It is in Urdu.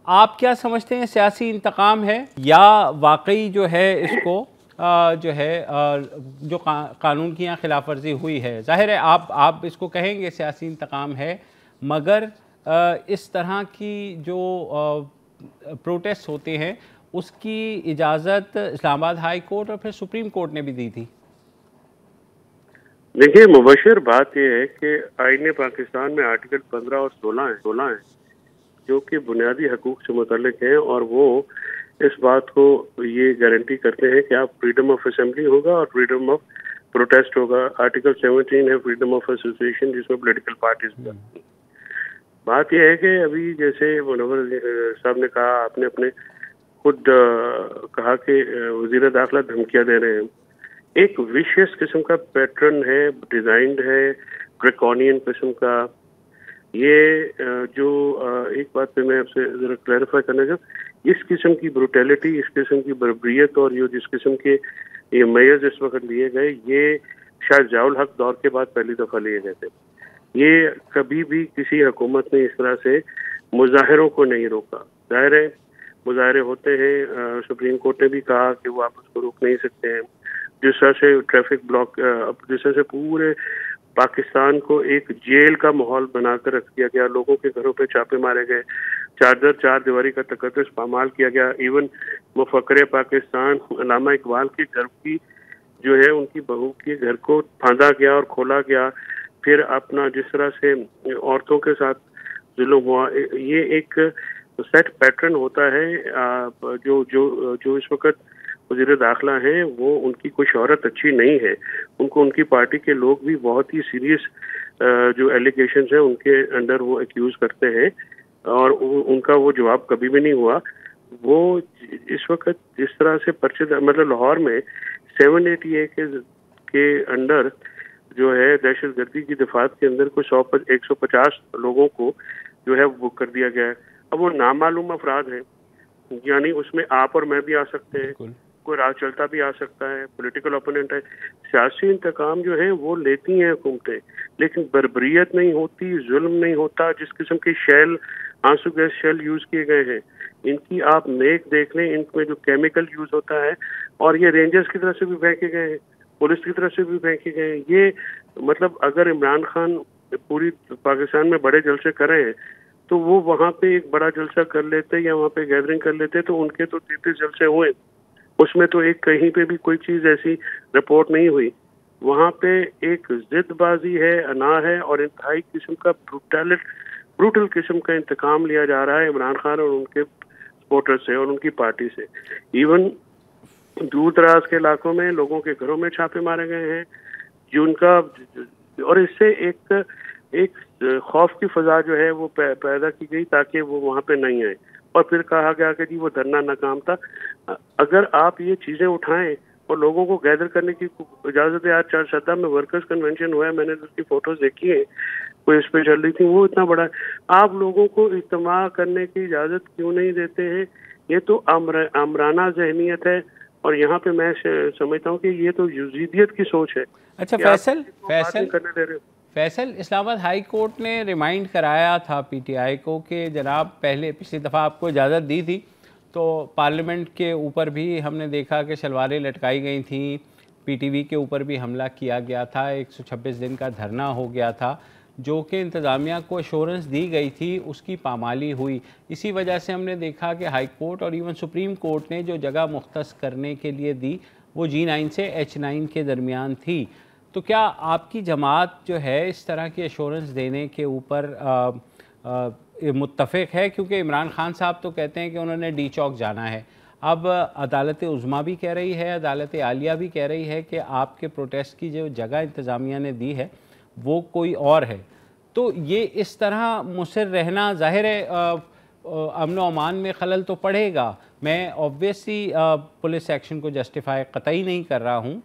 آپ کیا سمجھتے ہیں سیاسی انتقام ہے یا واقعی جو ہے اس کو جو ہے جو قانون کی یہاں خلاف ورزی ہوئی ہے؟ ظاہر ہے آپ اس کو کہیں گے سیاسی انتقام ہے، مگر اس طرح کی جو پروٹیسٹ ہوتے ہیں اس کی اجازت اسلام آباد ہائی کورٹ اور پھر سپریم کورٹ نے بھی دی تھی۔ دیکھیے، مبشر بات یہ ہے کہ آئین پاکستان میں آرٹیکل 15 اور 16 ہیں جو کہ بنیادی حقوق سے متعلق ہیں، اور وہ اس بات کو یہ گارنٹی کرتے ہیں کہ آپ فریڈم آف اسمبلی ہوگا اور فریڈم آف پروٹیسٹ ہوگا۔ آرٹیکل 17 ہے فریڈم آف ایسوسیشن، جس میں پولیٹیکل پارٹیز بھی آتی ہیں۔ بات یہ ہے کہ ابھی جیسے منور صاحب نے کہا، آپ نے اپنے خود کہا کہ وزیر داخلہ دھمکیاں دے رہے ہیں، ایک ویشیس قسم کا پیٹرن ہے، ڈیزائنڈ ہے، ڈریکونین قسم کا۔ یہ جو ایک بات پہ میں آپ سے ذرا کلیریفائی کرنا چاہوں، اس قسم کی بروٹیلٹی، اس قسم کی بربریت اور یہ جس قسم کے یہ میئرز اس وقت لیے گئے، یہ شاید ضیاء الحق دور کے بعد پہلی دفعہ لیے گئے تھے۔ یہ کبھی بھی کسی حکومت نے اس طرح سے مظاہروں کو نہیں روکا۔ ظاہر ہے مظاہرے ہوتے ہیں، سپریم کورٹ نے بھی کہا کہ وہ آپ اس کو روک نہیں سکتے ہیں۔ جس طرح سے ٹریفک بلاک، جس طرح سے پورے پاکستان کو ایک جیل کا ماحول بنا کر رکھ دیا گیا، لوگوں کے گھروں پہ چھاپے مارے گئے، چار دیواری کا تقدس پامال کیا گیا، ایون مفکر پاکستان علامہ اقبال کے گھر کی جو ہے ان کی بہو کے گھر کو پھاندا گیا اور کھولا گیا، پھر اپنا جس طرح سے عورتوں کے ساتھ ظلم ہوا۔ یہ ایک سیٹ پیٹرن ہوتا ہے۔ جو اس وقت وزیر داخلہ ہیں، وہ ان کی کوئی شہرت اچھی نہیں ہے، ان کو ان کی پارٹی کے لوگ بھی بہت ہی سیریس جو ایلیگیشنز ہیں ان کے انڈر وہ ایکیوز کرتے ہیں، اور ان کا وہ جواب کبھی بھی نہیں ہوا۔ وہ اس وقت جس طرح سے پرچے مطلب لاہور میں 780 کے انڈر جو ہے دہشت گردی کی دفعات کے اندر کوئی 150 لوگوں کو جو ہے بک کر دیا گیا ہے۔ اب وہ نامعلوم افراد ہیں، یعنی اس میں آپ اور میں بھی آ سکتے ہیں، کوئی راہ چلتا بھی آ سکتا ہے، پولیٹیکل اپوننٹ ہے۔ سیاسی انتقام جو ہے وہ لیتی ہیں حکومتیں، لیکن بربریت نہیں ہوتی، ظلم نہیں ہوتا۔ جس قسم کی آنسو گیس شیل یوز کیے گئے ہیں، ان کی آپ نیک دیکھ لیں، ان میں جو کیمیکل یوز ہوتا ہے، اور یہ رینجرز کی طرف سے بھی پھینکے گئے ہیں، پولیس کی طرف سے بھی پھینکے گئے ہیں۔ یہ مطلب اگر عمران خان پوری پاکستان میں بڑے جلسے کرے ہیں تو وہ وہاں پہ ایک بڑا جلسہ کر لیتے یا وہاں پہ گیدرنگ کر لیتے، تو ان کے تو 33 جلسے ہوئے، اس میں تو ایک کہیں پہ بھی کوئی چیز ایسی رپورٹ نہیں ہوئی۔ وہاں پہ ایک ضد بازی ہے، انا ہے، اور انتہائی قسم کا بروٹل قسم کا انتقام لیا جا رہا ہے عمران خان اور ان کے سپورٹر سے اور ان کی پارٹی سے۔ ایون دور دراز کے علاقوں میں لوگوں کے گھروں میں چھاپے مارے گئے ہیں، جن کا اور اس سے ایک خوف کی فضا جو ہے وہ پیدا کی گئی تاکہ وہ وہاں پہ نہیں آئے، اور پھر کہا گیا کہ جی وہ دھرنا ناکام تھا۔ اگر آپ یہ چیزیں اٹھائیں اور لوگوں کو گیدر کرنے کی اجازت ہے، آج چارشدہ میں ورکرز کنونشن ہوا ہے، میں نے اس کی فوٹوز دیکھی ہیں، کوئی اس پہ چل رہی تھی، وہ اتنا بڑا ہے۔ آپ لوگوں کو اجتماع کرنے کی اجازت کیوں نہیں دیتے ہیں؟ یہ تو آمرانہ ذہنیت ہے، اور یہاں پہ میں سمجھتا ہوں کہ یہ تو یزیدیت کی سوچ ہے۔ اچھا فیصل، اسلام آباد ہائی کورٹ نے ریمائنڈ کرایا تھا پی ٹی آئی کو کہ جناب پچھلی دفعہ آپ کو اجازت دی تھی تو پارلیمنٹ کے اوپر بھی ہم نے دیکھا کہ شلواریں لٹکائی گئی تھیں، پی ٹی وی کے اوپر بھی حملہ کیا گیا تھا، 126 دن کا دھرنا ہو گیا تھا، جو کہ انتظامیہ کو ایشورنس دی گئی تھی اس کی پامالی ہوئی۔ اسی وجہ سے ہم نے دیکھا کہ ہائی کورٹ اور ایون سپریم کورٹ نے جو جگہ مختص کرنے کے لیے دی وہ G9 سے H9 کے درمیان تھی۔ تو کیا آپ کی جماعت جو ہے اس طرح کی ایشورنس دینے کے اوپر متفق ہے؟ کیونکہ عمران خان صاحب تو کہتے ہیں کہ انہوں نے ڈی چوک جانا ہے، اب عدالت عظمیٰ بھی کہہ رہی ہے، عدالت عالیہ بھی کہہ رہی ہے کہ آپ کے پروٹیسٹ کی جو جگہ انتظامیہ نے دی ہے وہ کوئی اور ہے۔ تو یہ اس طرح مصر رہنا ظاہر ہے امن و امان میں خلل تو پڑے گا۔ میں اوبویسلی پولیس ایکشن کو جسٹیفائی قطعی نہیں کر رہا ہوں،